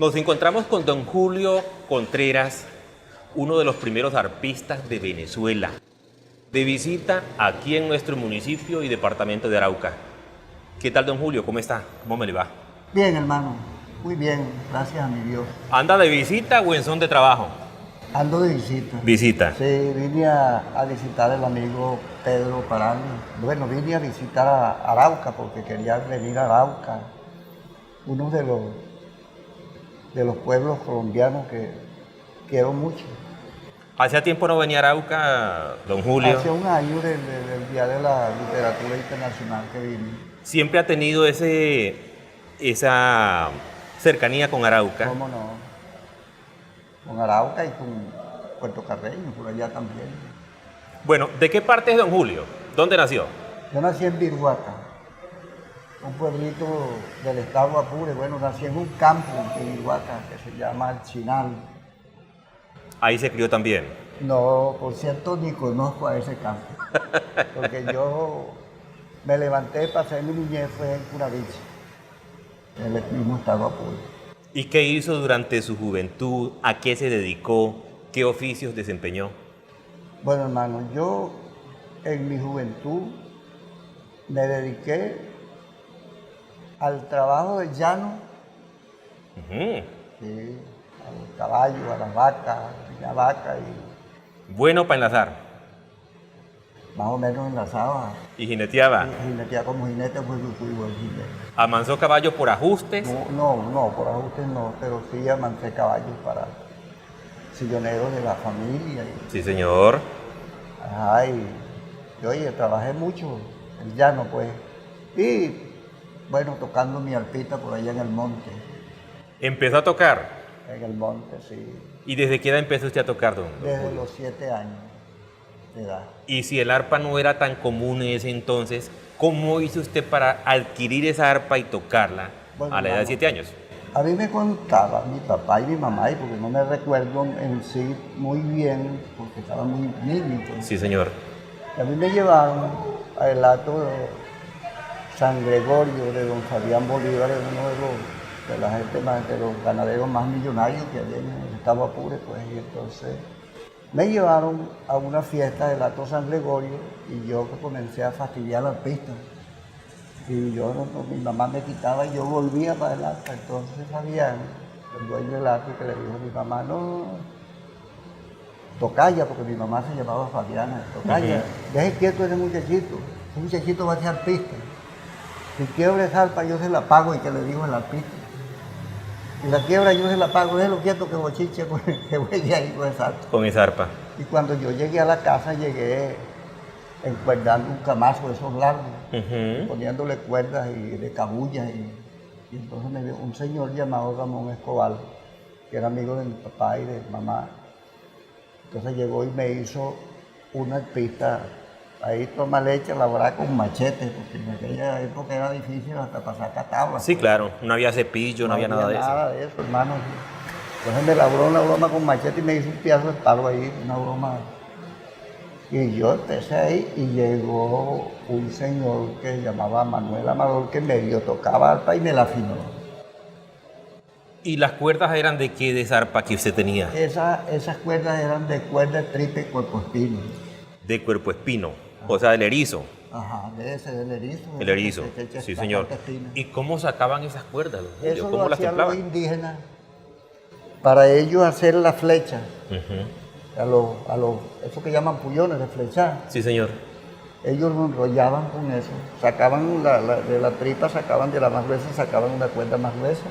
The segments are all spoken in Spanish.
Nos encontramos con don Julio Contreras, uno de los primeros arpistas de Venezuela, de visita aquí en nuestro municipio y departamento de Arauca. ¿Qué tal, don Julio? ¿Cómo está? ¿Cómo me le va? Bien, hermano, muy bien, gracias a mi Dios. ¿Anda de visita o en son de trabajo? Ando de visita. Visita. Sí, vine a visitar al amigo Pedro Parán. Bueno, vine a visitar a Arauca porque quería venir a Arauca, uno de los pueblos colombianos que quiero mucho. ¿Hacía tiempo no venía a Arauca, don Julio? Hace un año del Día de la Literatura Internacional que vine. ¿Siempre ha tenido esa cercanía con Arauca? ¿Cómo no? Con Arauca y con Puerto Carreño, por allá también. Bueno, ¿de qué parte es don Julio? ¿Dónde nació? Yo nací en Viruaca, un pueblito del estado Apure. Bueno, nací en un campo de Viruaca que se llama El Chinal. Ahí se crió también. No, por cierto, ni conozco a ese campo, porque yo me levanté para hacer mi niñez fue en Curaviche, en el mismo estado Apure. ¿Y qué hizo durante su juventud? ¿A qué se dedicó? ¿Qué oficios desempeñó? Bueno, hermano, yo en mi juventud me dediqué al trabajo del llano, sí, al caballo, a las vacas, a la vaca y Bueno para enlazar. más o menos enlazaba. ¿Y jineteaba? Y jineteaba como jinete, pues yo fui buen jinete. ¿Amansó caballo por ajustes? No, por ajustes no, pero sí amancé caballos para silloneros de la familia. Sí, señor. Ajá, y oye, trabajé mucho, el llano pues. Y bueno, tocando mi arpita por allá en el monte. ¿Empezó a tocar? En el monte, sí. ¿Y desde qué edad empezó usted a tocar, don Desde Julio? los 7 años de edad. Y si el arpa no era tan común en ese entonces, ¿cómo hizo usted para adquirir esa arpa y tocarla Bueno, a la edad de vamos. 7 años? A mí me contaba mi papá y mi mamá, y porque no me recuerdo en sí muy bien, porque estaba muy niño. Pues. Sí, señor. Y a mí me llevaron al hato San Gregorio de don Fabián Bolívar, uno de la gente más, de los ganaderos más millonarios que había en el estado Apure, pues, y entonces me llevaron a una fiesta del hato San Gregorio y yo comencé a fastidiar la pista. Y yo, mi mamá me quitaba y yo volvía para el arpa. Entonces Fabián, el dueño del arpa, que le dijo a mi mamá, no, tocaya, porque mi mamá se llamaba Fabiana, tocaya, deje quieto ese muchachito va a ser arpista. Si quiebra esa arpa yo se la pago, y que le dijo el arpista. Y la quiebra yo se la pago, déjelo quieto que bochiche, que voy ahí con esa arpa. Con esa arpa. Y cuando yo llegué a la casa, llegué encuerdando un camazo de esos largos, poniéndole cuerdas y de cabullas. Y entonces me vio un señor llamado Ramón Escobar, que era amigo de mi papá y de mi mamá. Entonces llegó y me hizo una pista, ahí toma leche elaborada con machete, porque en aquella época era difícil hasta pasar tablas. Sí, claro. No había cepillo, no había nada de eso. Nada de eso, hermano. Entonces me elaboró una broma con machete y me hizo un pedazo de palo ahí, una broma. Y yo empecé ahí y llegó un señor que se llamaba Manuel Amador, que medio tocaba arpa y me la afinó. ¿Y las cuerdas eran de qué de esa arpa que usted tenía? Esas cuerdas eran de cuerda triple cuerpo espino. De cuerpo espino, o sea, del erizo. Ajá, de ese, del erizo. El erizo, sí, señor. ¿Y cómo sacaban esas cuerdas, don Julio? Eso ¿Cómo lo las hacían los templaban? indígenas para ellos hacer la flecha. Eso que llaman pullones de flechar. Sí, señor. Ellos lo enrollaban con eso, sacaban de la tripa, sacaban de la más gruesa, sacaban una cuerda más gruesa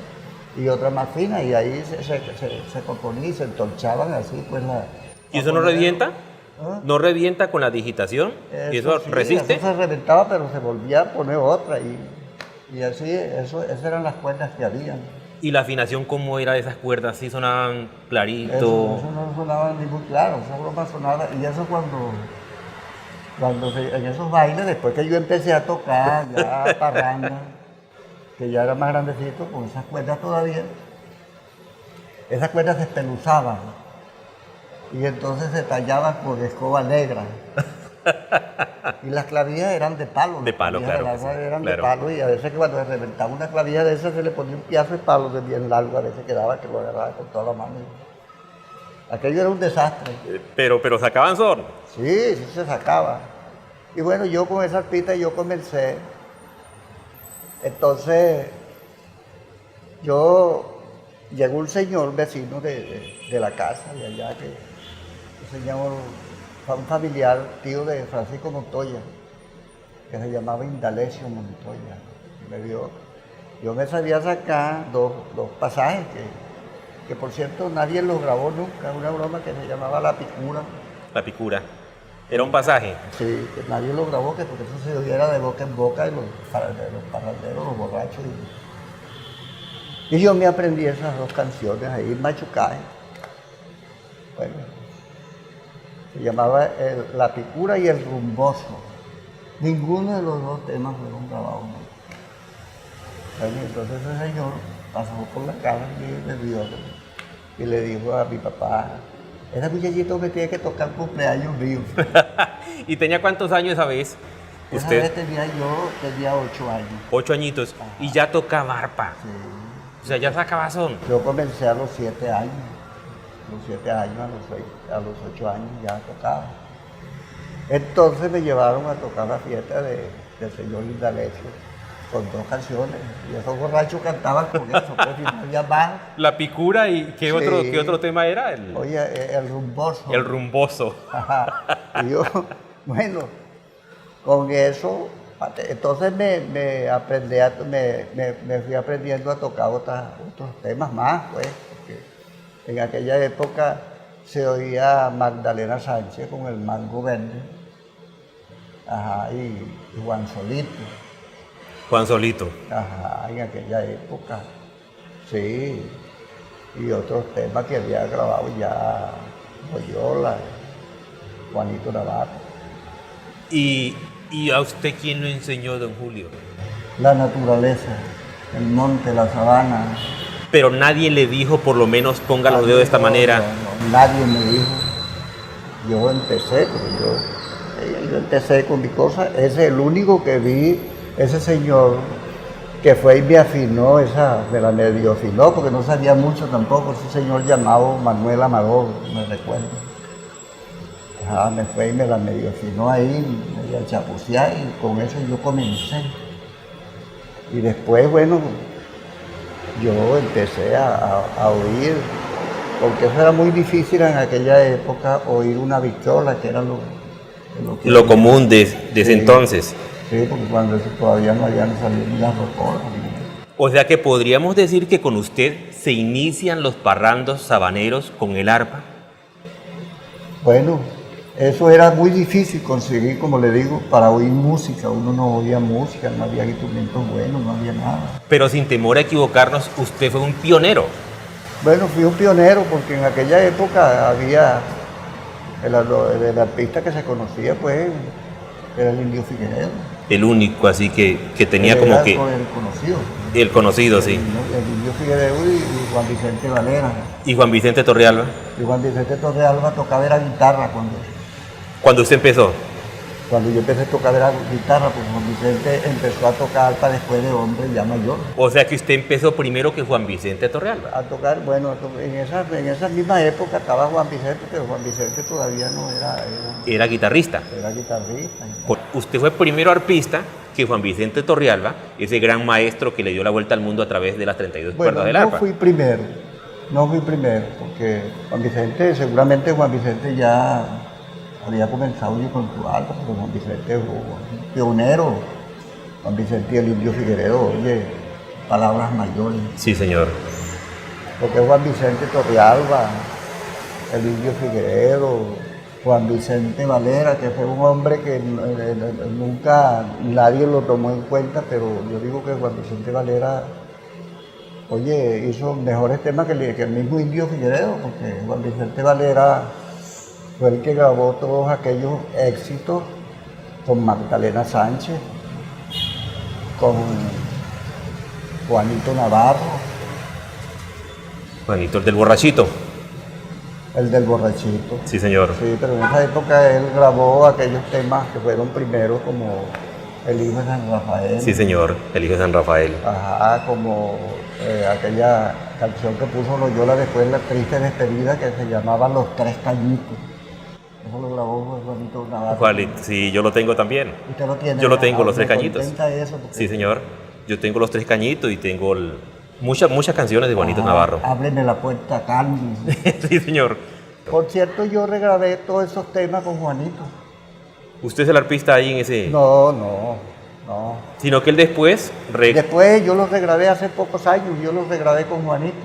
y otra más fina, y ahí se componía y se entorchaban así, pues la... ¿Y eso no revienta? ¿Ah? ¿No revienta con la digitación? ¿Y eso sí, resiste? Eso se reventaba, pero se volvía a poner otra, y así, esas eran las cuerdas que habían. ¿Y la afinación cómo era de esas cuerdas? ¿Sí sonaban clarito? Eso no sonaba ni muy claro, eso broma sonaba, y eso en esos bailes, después que yo empecé a tocar ya parranda, que ya era más grandecito, con esas cuerdas todavía, esas cuerdas se espeluzaban y entonces se tallaban con escoba negra. Y las clavillas eran de palo. De palo, las clavijas claro, del arpa eran claro. de palo, y a veces cuando se reventaba una clavija de esas se le ponía un pedazo de palo de bien largo, a veces quedaba que lo agarraba con toda la mano. Aquello era un desastre. Pero sacaban son. Sí, sí se sacaba. Y bueno, yo con esa arpita yo comencé. Entonces, llegó un señor vecino de la casa de allá, que un señor, un familiar, tío de Francisco Montoya, que se llamaba Indalecio Montoya. Me vio. Yo me sabía sacar dos pasajes que por cierto nadie los grabó nunca, una broma que se llamaba La Picura. La picura. Era un pasaje. Sí, que nadie lo grabó, que porque eso se oyera de boca en boca y los parranderos, los borrachos. Y yo me aprendí esas dos canciones ahí, Machucaje. Bueno, se llamaba La Picura y El Rumboso. Ninguno de los dos temas fueron grabados. Bueno, entonces ese señor pasó por la casa y me vio y le dijo a mi papá: ese muchachito me tiene que tocar cumpleaños mío. ¿Y tenía cuántos años esa vez? Esa Usted, vez tenía 8 años. 8 añitos. Y ya tocaba arpa. Sí. O sea, ya sacaba son. Yo comencé a los 7 años. A los 7 años, a los 8 años ya tocaba. Entonces me llevaron a tocar la fiesta del señor Indalecio con 2 canciones. Y esos borrachos cantaban con eso, pues si no había más. La picura y ¿qué, Sí. qué otro tema era? Oye, el rumboso. El rumboso. Ajá. Y yo, bueno, con eso, entonces me fui aprendiendo a tocar otros temas más, pues, porque en aquella época se oía Magdalena Sánchez con El Mango Verde, ajá, y Juan Solito, Juan Solito. ajá, en aquella época, sí, y otros temas que había grabado ya Loyola, Juanito Navarro. ¿Y a usted quién lo enseñó, don Julio? La naturaleza, el monte, la sabana. Pero nadie le dijo, por lo menos, ponga los dedos de esta No, manera. no, nadie me dijo. Yo empecé, pero yo empecé con mi cosa. Ese es el único que vi, ese señor que fue y me afinó, me la medio afinó, porque no sabía mucho tampoco, ese señor llamado Manuel Amador, me recuerdo. Me fue y me la medio afinó ahí, medio chapucear, y con eso yo comencé. Y después, bueno, yo empecé a oír, porque eso era muy difícil en aquella época, oír una vitola, que era Lo común de ese Sí. entonces. Sí, porque cuando eso todavía no habían salido ni las rocolas. O sea que podríamos decir que con usted se inician los parrandos sabaneros con el arpa. Bueno, eso era muy difícil conseguir, como le digo, para oír música. Uno no oía música, no había instrumentos buenos, no había nada. Pero sin temor a equivocarnos, usted fue un pionero. Bueno, fui un pionero porque en aquella época había el artista que se conocía, pues, era el Indio Figueredo. El único, así que tenía Él como era que el conocido. el conocido, sí. El Indio Figueredo y Juan Vicente Valera. Y Juan Vicente Torrealba. Y Juan Vicente Torrealba tocaba la guitarra Cuando usted empezó, cuando yo empecé a tocar la guitarra, pues Juan Vicente empezó a tocar arpa después de hombre ya mayor. o sea que usted empezó primero que Juan Vicente Torrealba. A tocar, bueno, en esa misma época estaba Juan Vicente, pero Juan Vicente todavía no Era guitarrista. era guitarrista. Usted fue primero arpista que Juan Vicente Torrealba, ese gran maestro que le dio la vuelta al mundo a través de las 32 Bueno, cuerdas del no arpa. fui primero, porque Juan Vicente, seguramente Juan Vicente ya había comenzado yo con su arpa, porque Juan Vicente fue un pionero. Juan Vicente y el Indio Figueredo, oye, palabras mayores. Sí, señor. Porque Juan Vicente Torrealba, el Indio Figueredo, Juan Vicente Valera, que fue un hombre que nunca nadie lo tomó en cuenta, pero yo digo que Juan Vicente Valera, oye, hizo mejores temas que el mismo Indio Figueredo, porque Juan Vicente Valera fue el que grabó todos aquellos éxitos con Magdalena Sánchez, con Juanito Navarro. Juanito, el del borrachito. el del borrachito. Sí, señor. Sí, pero en esa época él grabó aquellos temas que fueron primero como El Hijo de San Rafael. Sí, señor, el hijo de San Rafael. Ajá, como aquella canción que puso Loyola después, La Triste Despedida, que se llamaba Los Tres Cañitos. Eso lo grabó Juanito Navarro. Juanito, sí, yo lo tengo también. ¿Usted lo tiene? Yo lo tengo, Los Me Tres Cañitos. contenta eso porque- Sí, señor. Yo tengo Los Tres Cañitos y tengo muchas canciones de Juanito Navarro. Ábreme la puerta, Candy. Sí, señor. Por cierto, yo regrabé todos esos temas con Juanito. Usted es el arpista ahí en ese... No. Sino que él después... Después yo los regrabé hace pocos años, yo los regrabé con Juanito.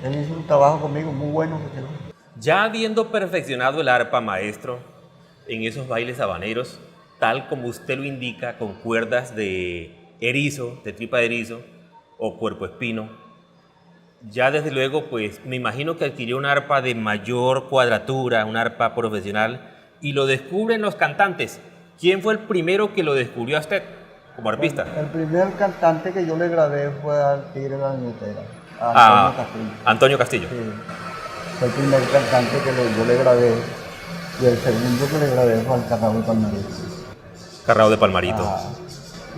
Él hizo un trabajo conmigo muy bueno que quedó. Ya habiendo perfeccionado el arpa, maestro, en esos bailes habaneros, tal como usted lo indica, con cuerdas de erizo, de tripa de erizo o cuerpo espino, ya desde luego, pues me imagino que adquirió una arpa de mayor cuadratura, una arpa profesional, y lo descubren los cantantes. ¿Quién fue el primero que lo descubrió a usted como arpista? El primer cantante que yo le grabé fue al Tigre de la Nietera, a Ah, Antonio Castillo. Antonio Castillo. Sí, fue el primer cantante que yo le grabé, y el segundo que le grabé fue al Carrao de Palmarito. Carrao de Palmarito.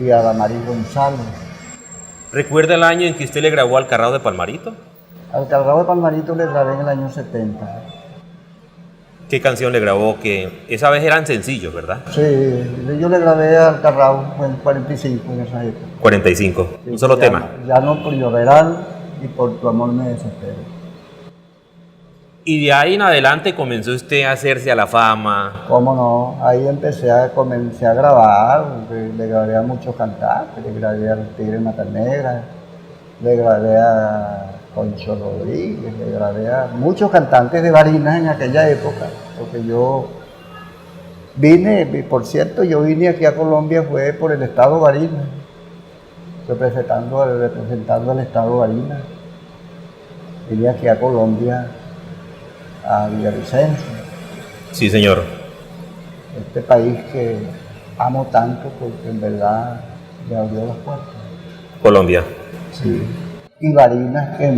Y a Damaris González. ¿Recuerda el año en que usted le grabó al Carrao de Palmarito? Al Carrao de Palmarito le grabé en el año 70. ¿Qué canción le grabó? Que esa vez eran sencillos, ¿verdad? Sí, yo le grabé al Carrao en 45 en esa época. 45, un solo tema. Ya no Primaveral y Por tu amor me desespero. Y de ahí en adelante comenzó usted a hacerse a la fama. ¿Cómo no? Ahí comencé a grabar, le grabé a muchos cantantes, le grabé al Tigre Matanegra, le grabé a Concho Rodríguez, le grabé a muchos cantantes de Barinas en aquella época, porque yo vine, por cierto, yo vine aquí a Colombia fue por el estado Barinas, representando al estado Barinas. Vine aquí a Colombia, a Villavicencio, Sí, señor. este país que amo tanto porque en verdad me abrió las puertas. Colombia. Sí. Y Barinas que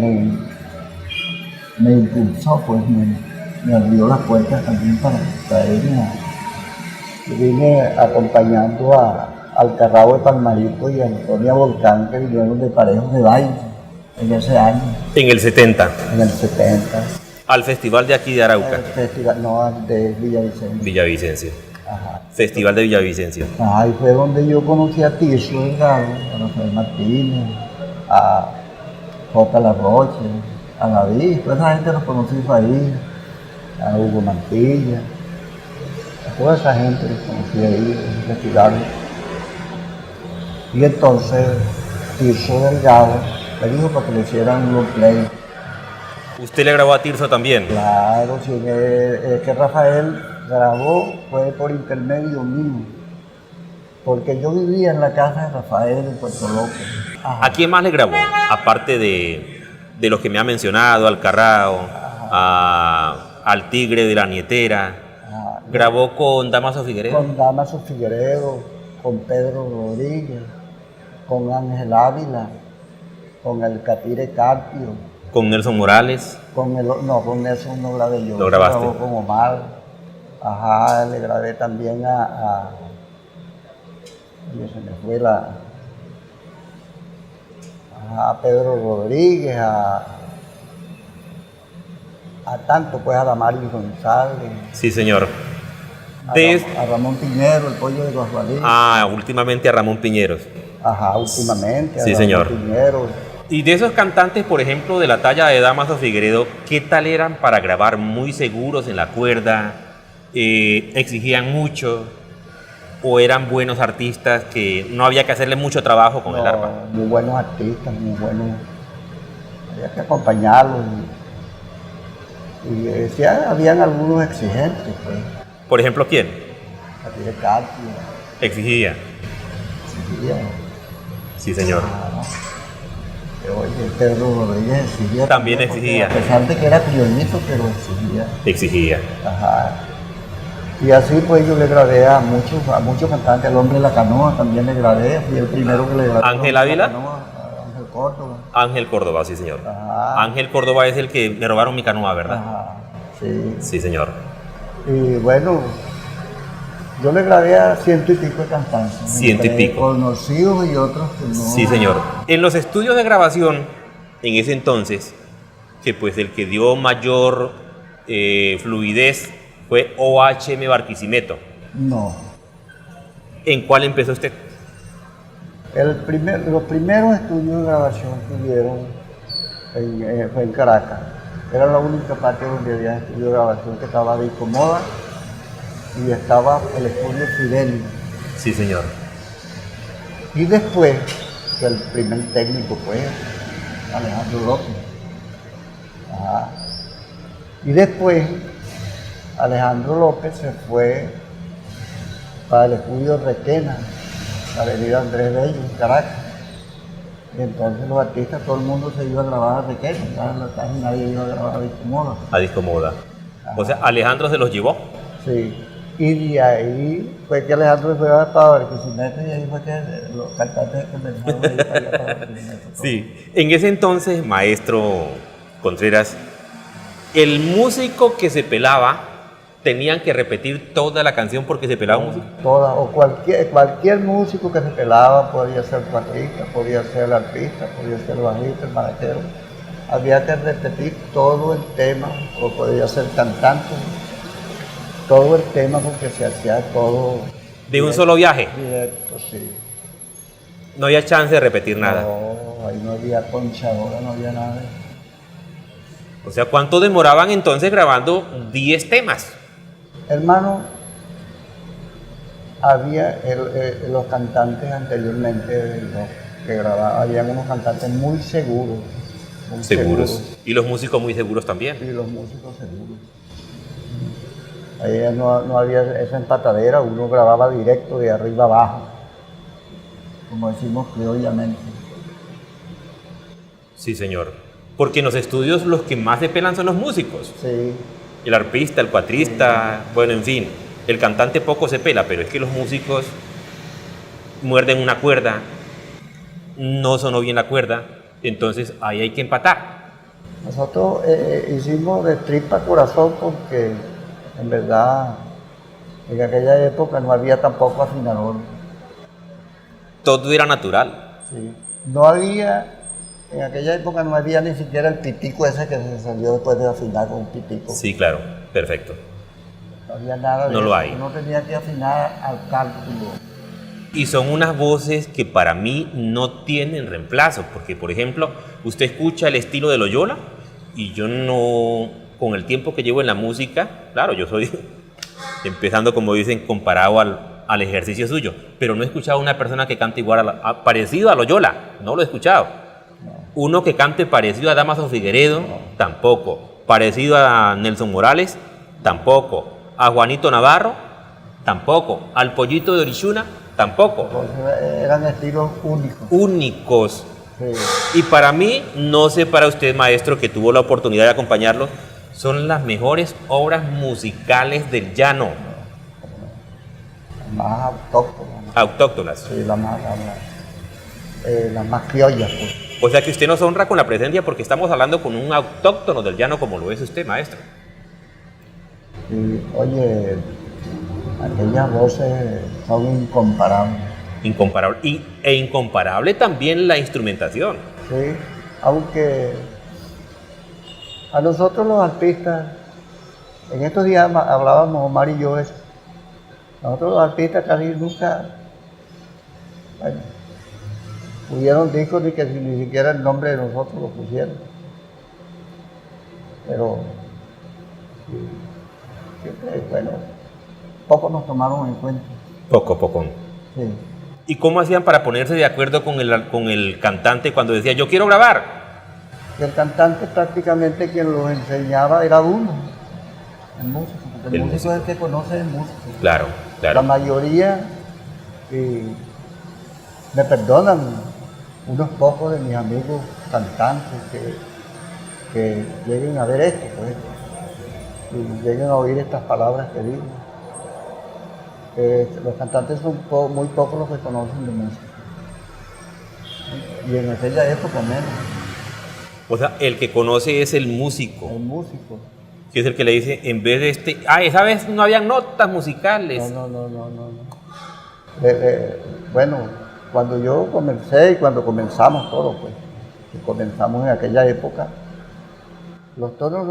me impulsó, pues me abrió las puertas también para traerme. Yo vine acompañando al Carrao de Palmarito y a Antonia Volcán, que vinieron de Parejos de Baile en ese año, En el 70, en el 70. al festival de aquí de Arauca. El festival, no, de Villavicencio. Villavicencio. Ajá. Festival de Villavicencio. Ahí fue donde yo conocí a Tirso Delgado, a Rafael Martínez, a J. La Roche, a David, toda esa gente los conocí ahí, a Hugo Mantilla, a toda esa gente los conocí ahí en el festival. Y entonces Tirso Delgado me dijo para que le hicieran un long play. ¿Usted le grabó a Tirso también? Claro, sí, que Rafael grabó fue por intermedio mío, porque yo vivía en la casa de Rafael en Puerto López. ¿A quién más le grabó? Aparte de los que me ha mencionado, al Carrao, al Tigre de la Nietera. Grabó con Damaso Figueredo. Con Damaso Figueredo, con Pedro Rodríguez, con Ángel Ávila, con el Catire Carpio. Con Nelson Morales. Con eso no grabé yo. ¿Lo grabaste? Grabó con Omar. Ajá, le grabé también a se me fue a Pedro Rodríguez, a tanto, pues a Damaris González. Sí, señor. A Ramón Piñero, el pollo de Guasbalí. Últimamente a Ramón Piñeros. Ajá, últimamente. Sí, a señor. Ramón Piñero. Y de esos cantantes, por ejemplo, de la talla de Damaso Figueredo, ¿qué tal eran para grabar? ¿Muy seguros en la cuerda? ¿Exigían mucho? ¿O eran buenos artistas que no había que hacerle mucho trabajo con el arpa? Muy buenos artistas, muy buenos. Había que acompañarlos. Y sí, habían algunos exigentes, pues. Por ejemplo, ¿quién? Aquí de Carpio, Exigía. exigía. Sí, señor. Oye, Pedro Rodríguez exigía. También exigía. A pesar de que era criollito, pero exigía. Exigía. Ajá. Y así pues yo le grabé a muchos cantantes, al Hombre de la Canoa también le grabé, fui el primero que le grabé. ¿Ángel Ávila? Ángel Córdoba. Ángel Córdoba, sí, señor. Ajá. Ángel Córdoba es el que me robaron mi canoa, ¿verdad? Ajá. Sí. Sí, señor. Y bueno, yo le grabé a 100 y pico de cantantes. 100 y entre pico. conocidos y otros que no. Sí, señor. En los estudios de grabación, en ese entonces, que pues el que dio mayor fluidez fue OHM Barquisimeto. No. ¿En cuál empezó usted? Los primeros estudios de grabación que hubieron fue en Caracas. Era la única parte donde había estudio de grabación, que estaba Disco Moda y estaba el estudio Fidelio. Sí, señor. Y después, que el primer técnico fue Alejandro López. Ajá. Y después, Alejandro López se fue para el estudio Requena, la avenida Andrés Bello, en Caracas. Y entonces los artistas, todo el mundo se iba a grabar a Requena, casi nadie iba a grabar a Disco Moda. A Disco Moda. O sea, Alejandro se los llevó. Sí. Y de ahí fue que Alejandro se fue para Barquisimeto y ahí fue que los cantantes comenzaron a ir para allá para Barquisimeto. Sí. En ese entonces, maestro Contreras, el músico que se pelaba tenían que repetir toda la canción porque se pelaba un músico. Toda, o cualquier músico que se pelaba, podía ser cuatrista, podía ser el arpista, podía ser el bajista, el maraquero. Había que repetir todo el tema, o podía ser cantante, todo el tema porque se hacía todo. De un solo viaje. Directo, sí. No había chance de repetir nada. No, ahí no había conchadora, no había nada. O sea, ¿cuánto demoraban entonces grabando 10 temas? Hermano, había los cantantes anteriormente que grababan, habían unos cantantes muy seguros. Muy Seguros. Y los músicos muy seguros también. Y los músicos seguros. Ahí no había esa empatadera, uno grababa directo de arriba abajo, como decimos criollamente. Sí, señor. Porque en los estudios los que más se pelan son los músicos. Sí. El arpista, el cuatrista, bueno, en fin. El cantante poco se pela, pero es que los músicos muerden una cuerda, no sonó bien la cuerda, entonces ahí hay que empatar. Nosotros hicimos de tripa corazón porque en verdad en aquella época no había tampoco afinador. Todo era natural. Sí. No había, en aquella época no había ni siquiera el pitico ese que se salió después de afinar con un pitico. Sí, claro, perfecto. No había nada de No eso. lo hay. Uno tenía que afinar al cálculo. Y son unas voces que para mí no tienen reemplazo, porque por ejemplo, usted escucha el estilo de Loyola y yo no, con el tiempo que llevo en la música, claro, yo soy, empezando como dicen, comparado al ejercicio suyo, pero no he escuchado una persona que cante igual, parecido a Loyola, no lo he escuchado. Uno que cante parecido a Damaso Figueredo, tampoco. Parecido a Nelson Morales, tampoco. A Juanito Navarro, tampoco. Al Pollito de Orichuna, tampoco. Entonces eran estilos únicos. Únicos. Sí. Y para mí, no sé para usted, maestro, que tuvo la oportunidad de acompañarlo, son las mejores obras musicales del llano. Más autóctonas. Autóctonas. Sí, las más criollas, pues. O sea que usted nos honra con la presencia porque estamos hablando con un autóctono del llano como lo es usted, maestro. Y, oye, aquellas voces son incomparables. Incomparable. E incomparable también la instrumentación. Sí, aunque a nosotros los artistas, en estos días hablábamos Omar y yo eso, nosotros los artistas casi nunca, bueno, hubieron discos ni que ni siquiera el nombre de nosotros lo pusieron. Pero siempre, bueno, poco nos tomaron en cuenta. Poco a poco. Sí. ¿Y cómo hacían para ponerse de acuerdo con el cantante cuando decía yo quiero grabar? El cantante prácticamente quien los enseñaba era uno, el músico, porque el músico es el que conoce el músico. Claro, claro. La mayoría, me perdonan unos pocos de mis amigos cantantes que lleguen a ver esto, pues, y lleguen a oír estas palabras que digo. Los cantantes son muy pocos los que conocen de música. Y en aquella época menos. O sea, el que conoce es el músico. El músico. Que es el que le dice, en vez de este... Ah, esa vez no habían notas musicales. No. Bueno, cuando yo comencé y cuando comenzamos todo, pues, que comenzamos en aquella época, los tonos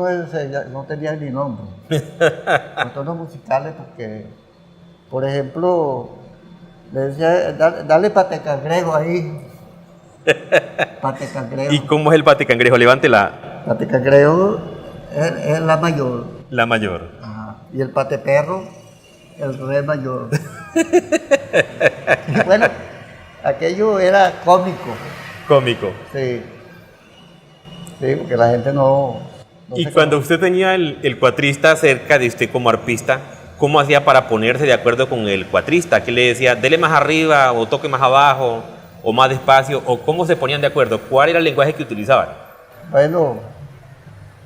no tenían ni nombre. Los tonos musicales, porque, por ejemplo, le decía, dale pate cangrejo ahí. Pate cangrejo. ¿Y cómo es el pate cangrejo? Levántela. Pate cangrejo es la mayor. La mayor. Ajá. Y el pate perro, el re mayor. Y bueno, aquello era cómico. Cómico. Sí. Sí, porque la gente no Y cuando usted tenía el cuatrista cerca de usted como arpista, ¿cómo hacía para ponerse de acuerdo con el cuatrista? ¿Qué le decía? Dele más arriba, o toque más abajo, o más despacio, o cómo se ponían de acuerdo? ¿Cuál era el lenguaje que utilizaban? Bueno,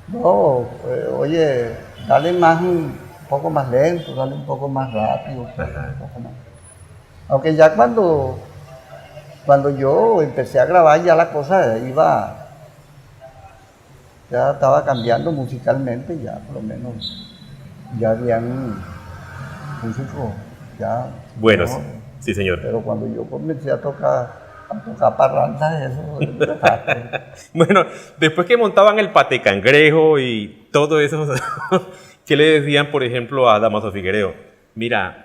no, oye, dale más un poco más lento, dale un poco más rápido. Un poco más. Aunque ya cuando yo empecé a grabar, ya la cosa ya estaba cambiando musicalmente, ya por lo menos, ya habían músicos, ya. Bueno, ¿no? sí, señor. Pero cuando yo comencé a tocar parrandas, eso. Bueno, después que montaban el pate cangrejo y todo eso, ¿qué le decían, por ejemplo, a Dámaso Figuereo? Mira,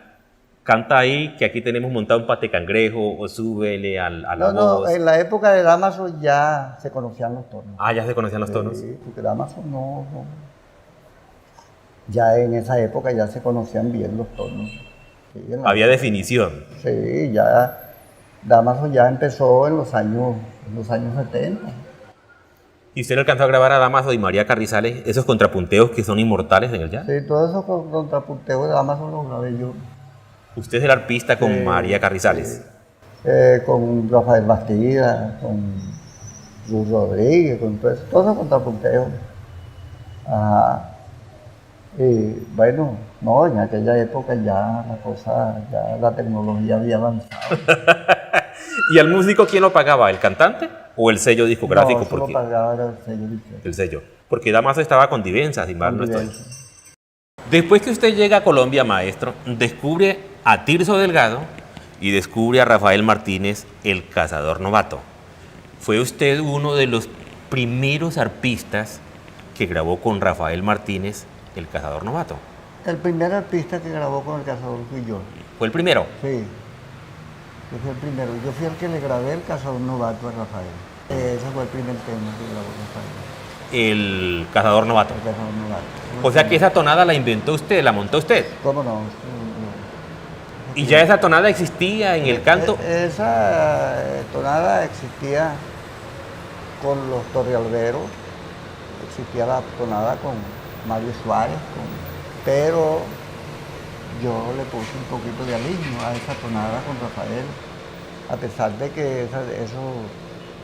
canta ahí que aquí tenemos montado un pate cangrejo, o súbele a la voz. No, en la época de Dámaso ya se conocían los tonos. Ah, ya se conocían los tonos. Sí, porque Dámaso no. Ya en esa época ya se conocían bien los tonos. Sí, Había definición. Sí, ya Dámaso ya empezó en los años 70. ¿Y usted no alcanzó a grabar a Dámaso y María Carrizales, esos contrapunteos que son inmortales en el jazz? Sí, todo eso con contrapunteo de Dámaso lo grabé yo. Usted es el arpista con María Carrizales. Sí. Con Rafael Bastida, con Luz Rodríguez, con todo eso contrapunteo. Ajá. Y bueno, no, en aquella época ya la cosa, ya la tecnología había avanzado. ¿Y al músico quién lo pagaba? ¿El cantante o el sello discográfico? No, eso lo pagaba era el sello discográfico. El sello. Porque Dámaso estaba con Divenza, sin mal no estoy. Divenza. Después que usted llega a Colombia, maestro, descubre a Tirso Delgado y descubre a Rafael Martínez, el cazador novato. Fue usted uno de los primeros arpistas que grabó con Rafael Martínez, el cazador novato. El primer artista que grabó con el cazador fui yo. ¿Fue el primero? Sí, yo fui el primero. Yo fui el que le grabé el cazador novato a Rafael. Ese fue el primer tema que grabó Rafael. El cazador novato. El cazador novato. O sea que esa tonada la inventó usted, la montó usted. ¿Cómo no? ¿Y ya esa tonada existía en el canto? Esa tonada existía con los torrealberos, existía la tonada con Mario Suárez, pero yo le puse un poquito de aliño a esa tonada con Rafael, a pesar de que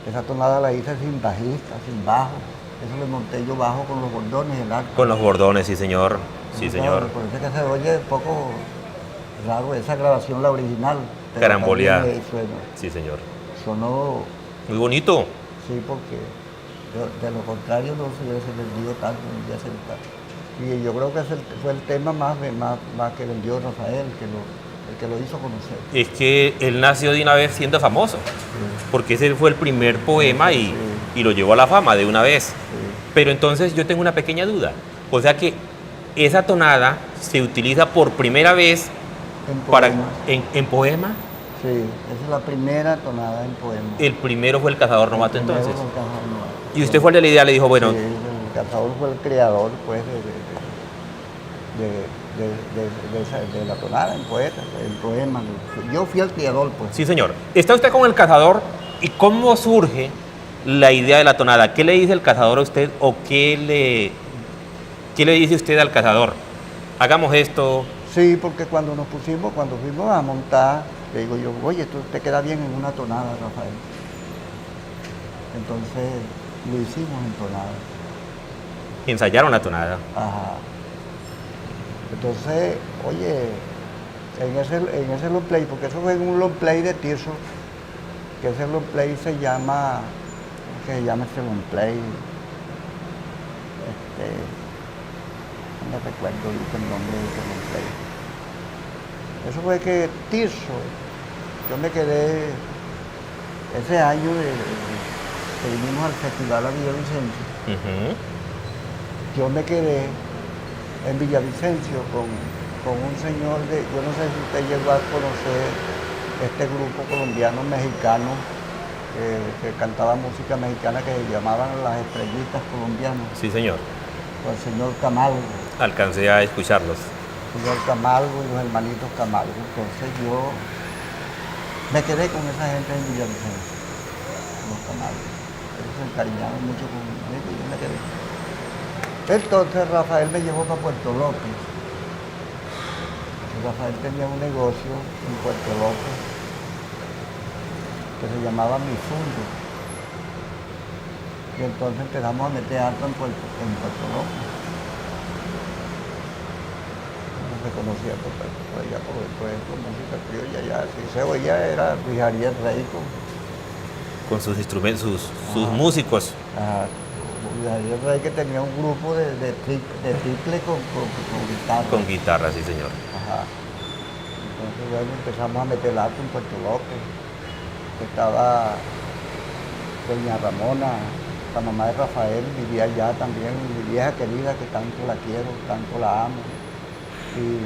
esa tonada la hice sin bajista, sin bajo. Eso le monté yo bajo con los bordones y el arco. Con los bordones, sí señor. Sí, señor. Por eso es que se oye un poco raro esa grabación, la original. Caramboleada. Sí, señor. Sonó. Muy bonito. Sí, porque de lo contrario no se hubiese vendido tanto, no hubiese tanto. Y yo creo que fue el tema más que vendió Rafael, el que lo hizo conocer. Es que él nació de una vez siendo famoso, porque ese fue el primer poema y lo llevó a la fama de una vez. Pero entonces yo tengo una pequeña duda. O sea que esa tonada se utiliza por primera vez en poema. Sí, esa es la primera tonada en poema. El primero fue el cazador novato entonces. Fue el cazador novato. Y usted fue el de la idea, le dijo, bueno. Sí, el cazador fue el creador, pues, de la tonada en poeta, en poema. Yo fui el creador, pues. Sí, señor. Está usted con el cazador, ¿y cómo surge la idea de la tonada? ¿Qué le dice el cazador a usted o qué le dice usted al cazador? Hagamos esto. Sí, porque cuando fuimos a montar, le digo yo, oye, esto te queda bien en una tonada, Rafael. Entonces lo hicimos en tonada. Ensayaron la tonada. Ajá. Entonces, oye, en ese long play, porque eso fue en un long play de Tirso, que ese long play se llama, ¿cómo se llama ese long play? me recuerdo ahorita el nombre de ese nombre. Eso fue que Tirso, yo me quedé ese año que vinimos al festival a Villavicencio. Yo me quedé en Villavicencio con un señor yo no sé si usted llegó a conocer este grupo colombiano mexicano que cantaba música mexicana que se llamaban las Estrellitas Colombianas. Sí, señor. Con el señor Camargo. Alcancé a escucharlos. El señor Camargo y los hermanitos Camargo. Entonces yo me quedé con esa gente en Villavicencio, los Camargo. Ellos se encariñaron mucho conmigo y yo me quedé. Entonces Rafael me llevó para Puerto López. Rafael tenía un negocio en Puerto López que se llamaba Mi Fundo. Y entonces empezamos a meter harto en Puerto López. No se conocía por allá, por ejemplo, música criolla ya. Si se oía era Luis Ariel Reico. Con sus instrumentos, sus músicos. Luis Ariel Rey que tenía un grupo de triple con guitarra. Con guitarra, sí, señor. Ajá. Entonces bueno, empezamos a meter harto en Puerto López. Estaba doña Ramona, la mamá de Rafael, vivía allá también, mi vieja querida que tanto la quiero, tanto la amo. Y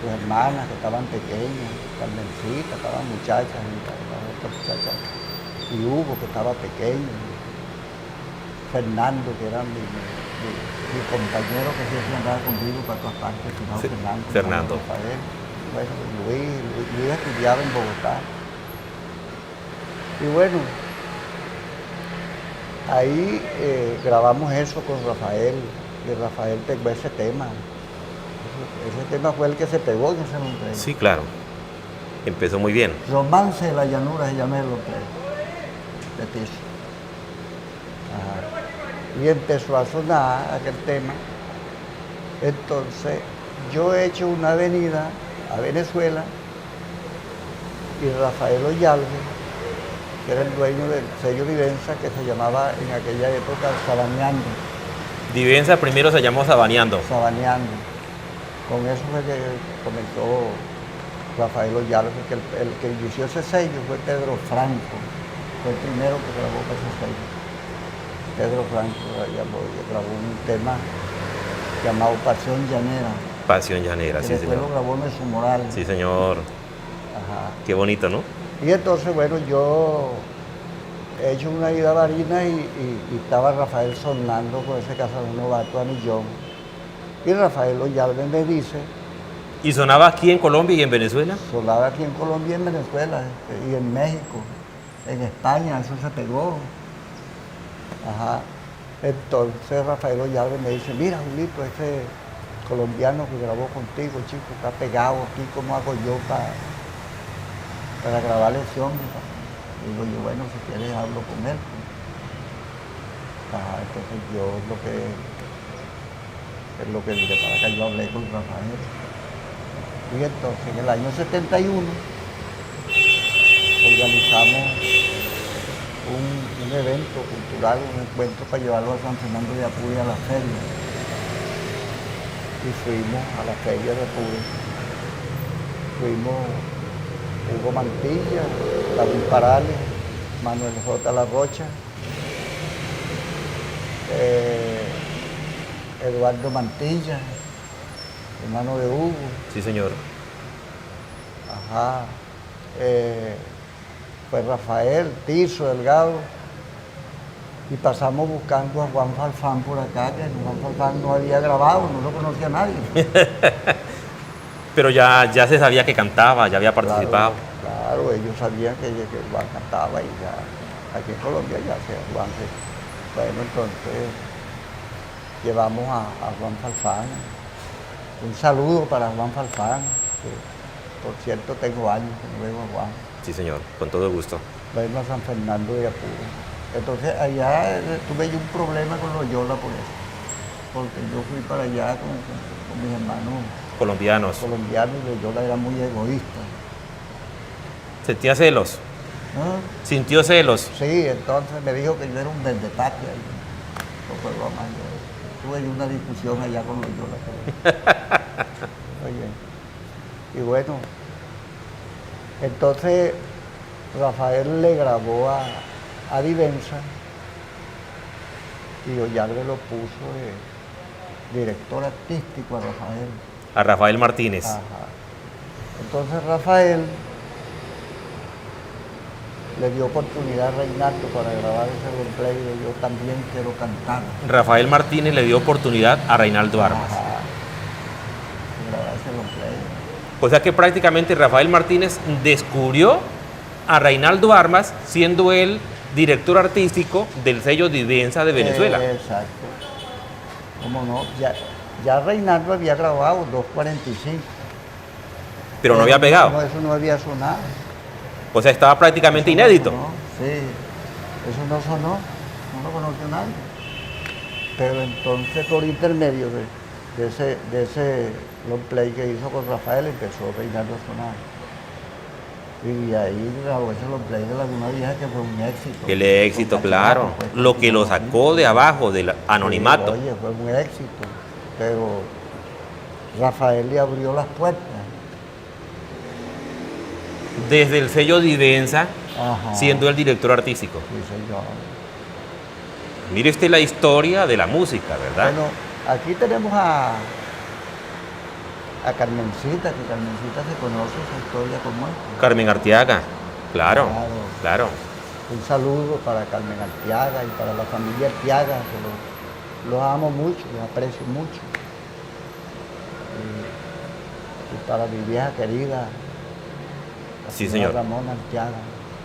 sus hermanas que estaban pequeñas, Carmencita, estaban muchachas, las otras muchachas. Y Hugo que estaba pequeño, Fernando que era mi compañero que siempre andaba conmigo para todas partes, sí, Fernando. Rafael. Bueno, Luis estudiaba en Bogotá. Y bueno, ahí grabamos eso con Rafael, y Rafael pegó ese tema. Ese tema fue el que se pegó en ese nombre. Sí, claro. Empezó muy bien. Romance de la llanura se llama el nombre de Tirso. Y empezó a sonar aquel tema. Entonces, yo he hecho una avenida a Venezuela y Rafael Ollarbe, que era el dueño del sello Vivenza, que se llamaba en aquella época Sabaneando. Vivenza primero se llamó Sabaneando. Sabaneando. Con eso fue que comenzó Rafael Ollarbe, que el que inició ese sello fue Pedro Franco, fue el primero que grabó para ese sello. Pedro Franco grabó un tema llamado Pasión Llanera. Pasión Llanera, sí, después señor. lo grabó Nelson Morales. Sí, señor. Ajá. Qué bonito, ¿no? Y entonces, bueno, yo he hecho una ida a Barinas y estaba Rafael sonando con ese Casa de Novato a Millón. Y Rafael Ollarbe me dice... ¿Y sonaba aquí en Colombia y en Venezuela? Sonaba aquí en Colombia y en Venezuela, y en México, en España, eso se pegó. Ajá. Entonces Rafael Ollarbe me dice, mira, Julito, ese colombiano que grabó contigo, chico, está pegado aquí, ¿cómo hago yo para grabar lección? Digo yo, bueno, si quieres hablo con él. Ajá, entonces yo es lo que diré para acá, yo hablé con Rafael. Y entonces en el año 71 organizamos un evento cultural, un encuentro para llevarlo a San Fernando de Apure a la feria. Y fuimos a la feria de Apure. Fuimos Hugo Mantilla, David Parales, Manuel J. La Rocha, Eduardo Mantilla, hermano de Hugo. Sí, señor. Ajá. Pues Rafael, Tirso, Delgado. Y pasamos buscando a Juan Farfán por acá, que Juan Farfán no había grabado, no lo conocía nadie. Pero ya se sabía que cantaba, ya había participado. Claro, ellos sabían que Juan cantaba y ya aquí en Colombia ya Juan se... Bueno, entonces llevamos a Juan Farfán. Un saludo para Juan Farfán, que por cierto tengo años que no veo a Juan. Sí, señor, con todo gusto. Vengo a San Fernando de Apure. Entonces allá tuve yo un problema con Loyola por eso, porque yo fui para allá con mis hermanos Colombianos. y Loyola era muy egoísta. ¿Sentía celos? ¿Ah? ¿Sintió celos? Sí, entonces me dijo que yo era un vendepatria. No fue broma. tuve yo una discusión allá con Loyola. Oye, y bueno, entonces Rafael le grabó a Divenza y Ollarbe lo puso de director artístico a Rafael. A Rafael Martínez. Ajá. Entonces Rafael le dio oportunidad a Reinaldo para grabar ese long play de Yo también quiero cantar. Rafael Martínez le dio oportunidad a Reinaldo Armas. Ajá. Grabar ese long play. O sea que prácticamente Rafael Martínez descubrió a Reinaldo Armas siendo él director artístico del sello Divenza de Venezuela. Exacto. ¿Cómo no? Ya Reinaldo había grabado 245. Pero no había pegado. No, eso no había sonado. O sea, estaba prácticamente Eso inédito. No sonó, sí, eso no sonó, no lo conoció nadie. Pero entonces por intermedio de ese long play que hizo con Rafael empezó Reinaldo a sonar. Y ahí grabó ese long play de Laguna Vieja que fue un éxito. El éxito, Con claro. Cachivato, pues, Lo que lo sacó de abajo, del anonimato. Sí, oye, fue un éxito. Pero Rafael le abrió las puertas. Desde el sello Divenza, Ajá. siendo el director artístico. Sí, señor. Mire usted la historia de la música, ¿verdad? Bueno, aquí tenemos a Carmencita, que Carmencita se conoce esa historia como esta. Carmen Arteaga, claro, Claro. claro. Un saludo para Carmen Arteaga y para la familia Arteaga, que los amo mucho, los aprecio mucho. Y para mi vieja querida, la Sí, señora señor. Ramona Arteaga.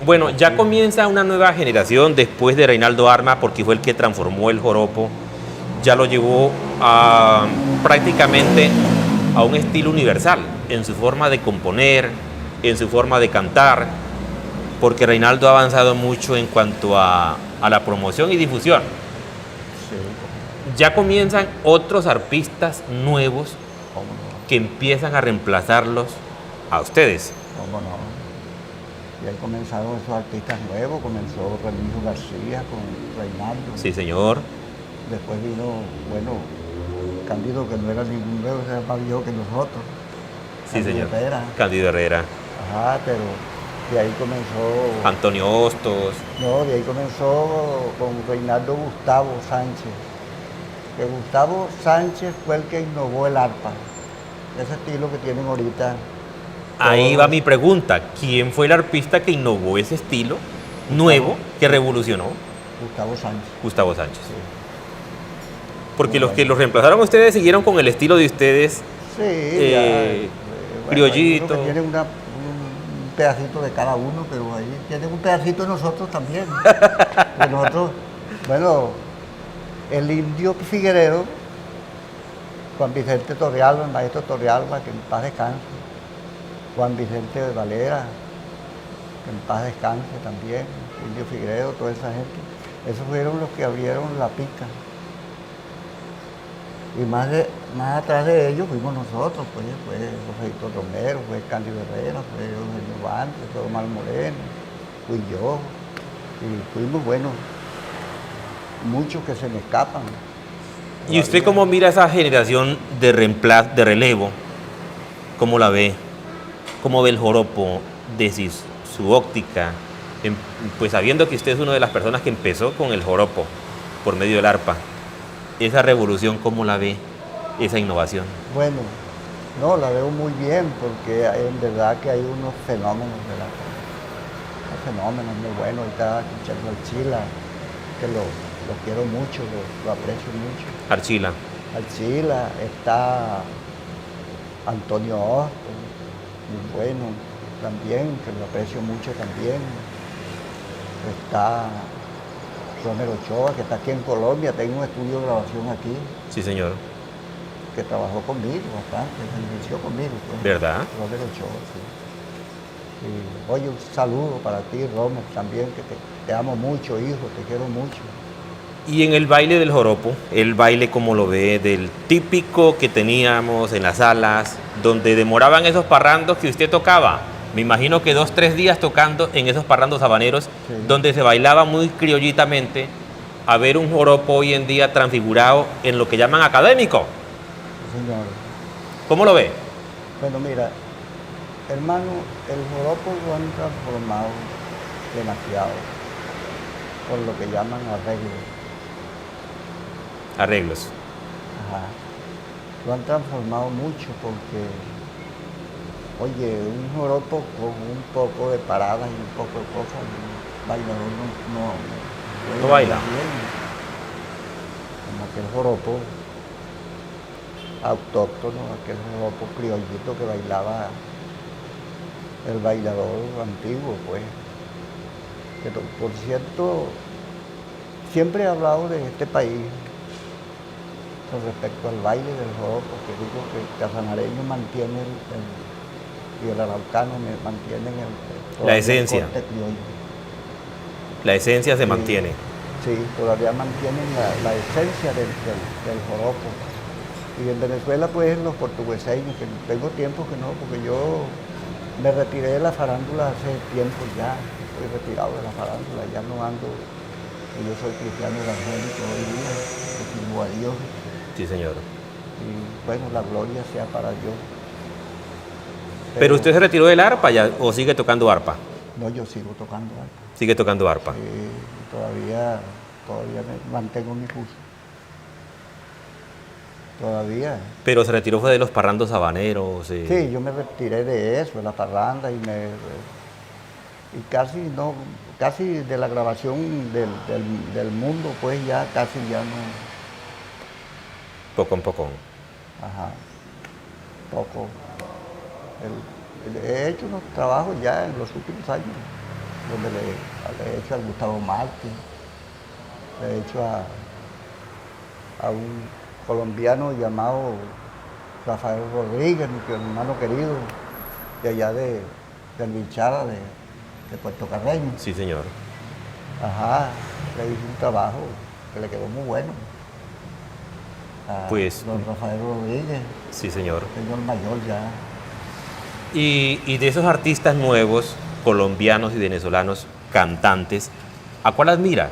Bueno, ya comienza una nueva generación después de Reinaldo Armas, porque fue el que transformó el joropo, ya lo llevó a prácticamente a un estilo universal en su forma de componer, en su forma de cantar, porque Reinaldo ha avanzado mucho en cuanto a la promoción y difusión. Sí, Ya comienzan otros arpistas nuevos cómo no, que empiezan a reemplazarlos a ustedes. cómo no. Y ahí comenzaron esos artistas nuevos, comenzó Remigio García con Reinaldo. Sí, señor. Después vino, bueno, Cándido, que no era ningún nuevo, era más viejo que nosotros. Sí, Cándido señor. Herrera. Cándido Herrera. Ajá, pero de ahí comenzó. Antonio Hostos. No, de ahí comenzó con Reinaldo Gustavo Sánchez. Que Gustavo Sánchez fue el que innovó el arpa. Ese estilo que tienen ahorita. Ahí todos. va mi pregunta. ¿Quién fue el arpista que innovó ese estilo nuevo que revolucionó? Gustavo Sánchez. Gustavo Sánchez. Sí. Porque Muy los bueno. que los reemplazaron a ustedes siguieron con el estilo de ustedes. Sí, Criollito. Hay uno que tiene un pedacito de cada uno, pero ahí tienen un pedacito de nosotros también. De nosotros, bueno, el indio Figueredo, Juan Vicente Torrealba, el maestro Torrealba, que en paz descanse. Juan Vicente de Valera, que en paz descanse también. Indio Figueredo, toda esa gente. Esos fueron los que abrieron la pica. Y más atrás de ellos fuimos nosotros, pues, fue Joséito Romero, fue Cándido Herrera, fue Eugenio Vance, fue Omar Moreno, fui yo. Y fuimos, bueno, muchos que se me escapan. ¿Y usted cómo mira esa generación de de relevo? ¿Cómo la ve? ¿Cómo ve el joropo desde su óptica? Pues sabiendo que usted es una de las personas que empezó con el joropo por medio del arpa. Esa revolución, ¿cómo la ve? Esa innovación. Bueno, no, la veo muy bien porque en verdad que hay unos fenómenos, ¿verdad? Unos fenómenos muy buenos. Ahorita escuchando al Chila, que lo quiero mucho, lo aprecio mucho. Archila. Al Chila, está Antonio Hostos, muy bueno también, que lo aprecio mucho también. Está Romero Ochoa, que está aquí en Colombia, tengo un estudio de grabación aquí, Sí, señor. que trabajó conmigo bastante, se inició conmigo. Pues. ¿Verdad? Romero Ochoa, sí. Y, oye, un saludo para ti, Romer, también, que te amo mucho, hijo, te quiero mucho. Y en el baile del joropo, el baile como lo ve, del típico que teníamos en las salas, donde demoraban esos parrandos que usted tocaba. Me imagino que 2, 3 días tocando en esos parrandos habaneros, Sí. donde se bailaba muy criollitamente a ver un joropo hoy en día transfigurado en lo que llaman académico. Sí, señor. ¿Cómo lo ve? Bueno, mira, hermano, el joropo lo han transformado demasiado por lo que llaman arreglo. Arreglos. Ajá. Lo han transformado mucho porque, oye, un joropo con un poco de paradas y un poco de cosas, el bailador No baila. bien. Como aquel joropo autóctono, aquel joropo criollito que bailaba el bailador antiguo, pues. Pero, por cierto, siempre he hablado de este país con respecto al baile del joropo, que digo que el casanareño mantiene y el araucano mantienen La esencia. el corte criollo. La esencia se Sí. mantiene. Sí, todavía mantienen la esencia del joropo. Y en Venezuela, pues, los portugueseños, que tengo tiempo que no, porque yo me retiré de la farándula hace tiempo ya, estoy retirado de la farándula, ya no ando, y yo soy cristiano evangélico hoy día, le sirvo a Dios, Sí, señor. y bueno, la gloria sea para Dios. ¿Pero usted se retiró del arpa ya, o sigue tocando arpa? No, yo sigo tocando arpa. Sigue tocando arpa. Todavía me mantengo mi curso. Todavía. Pero se retiró fue de los parrandos habaneros. Sí, yo me retiré de eso, de la parranda, y casi de la grabación del mundo, pues ya casi ya no. Poco en poco. Ajá. Poco. He hecho unos trabajos ya en los últimos años, donde le he hecho a Gustavo Márquez, le he hecho a un colombiano llamado Rafael Rodríguez, mi hermano querido, de allá del Bichara, de Puerto Carreño. Sí, señor. Ajá, le hice un trabajo que le quedó muy bueno. Pues, Don Rafael Rodríguez, sí, señor. señor mayor ya. Y de esos artistas nuevos, colombianos y venezolanos, cantantes, ¿a cuál admira?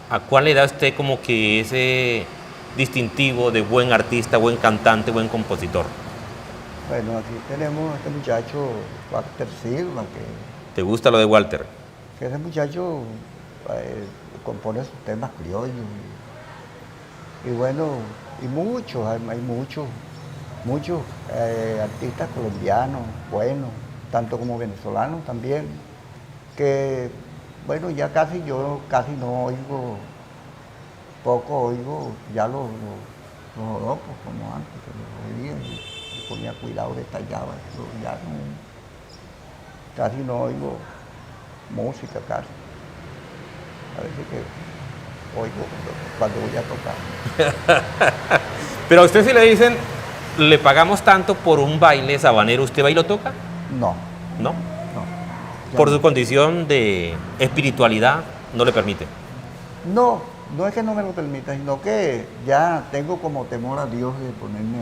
¿A cuál le da usted como que ese distintivo de buen artista, buen cantante, buen compositor? Bueno, aquí tenemos a este muchacho, Walter Silva, ¿Te gusta lo de Walter? que ese muchacho compone sus temas criollos. Y bueno, y muchos, hay muchos artistas colombianos, buenos, tanto como venezolanos también, que bueno, ya yo casi no oigo, poco oigo ya los joropos como antes, que los oía y ponía cuidado, detallaba, pero ya no, casi no oigo música casi. Parece que oigo cuando voy a tocar. Pero a usted si le dicen, le pagamos tanto por un baile sabanero, ¿usted va y lo toca? No, ¿No? no. ya Por no. su condición de espiritualidad, no le permite. No, no es que no me lo permita, sino que ya tengo como temor a Dios de ponerme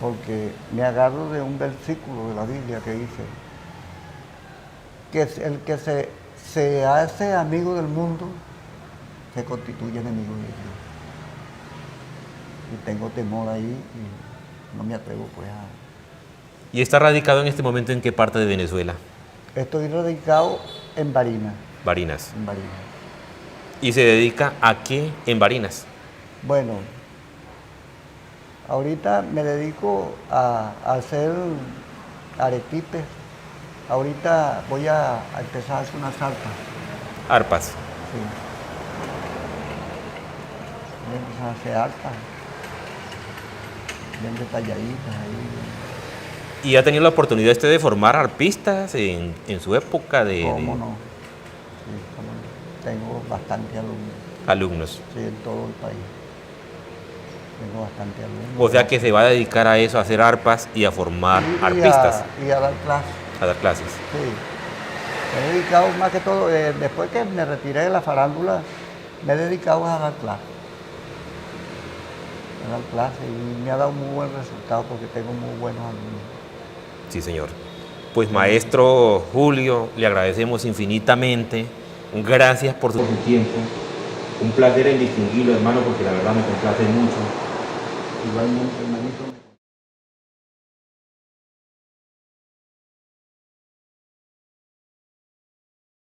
porque me agarro de un versículo de la Biblia que dice que el que se hace amigo del mundo se constituye enemigo de Dios. Y tengo temor ahí y no me atrevo pues a... ¿Y está radicado en este momento en qué parte de Venezuela? Estoy radicado en Barinas, Barinas. en Barinas. ¿Y se dedica a qué en Barinas? Bueno, ahorita me dedico a hacer arequipes. Ahorita voy a empezar a hacer una salsa. Arpas. Sí. Voy a empezar a hacer arpas, bien detalladitas ahí. ¿Y ha tenido la oportunidad usted de formar arpistas en su época de ¿Cómo no? Sí, cómo no. Tengo bastante alumnos, alumnos? sí, en todo el país. Tengo bastante alumnos. O sea que se va a dedicar a eso, a hacer arpas y a formar Y arpistas, y a dar clases. a dar clases. Sí. Me he dedicado más que todo, después que me retiré de la farándula, me he dedicado a dar clases. A dar clases y me ha dado muy buen resultado porque tengo muy buenos alumnos. Sí, señor. Pues maestro Julio, le agradecemos infinitamente. Gracias por su tiempo. Un placer en distinguirlo, hermano, porque la verdad me complace mucho. Igualmente, hermanito.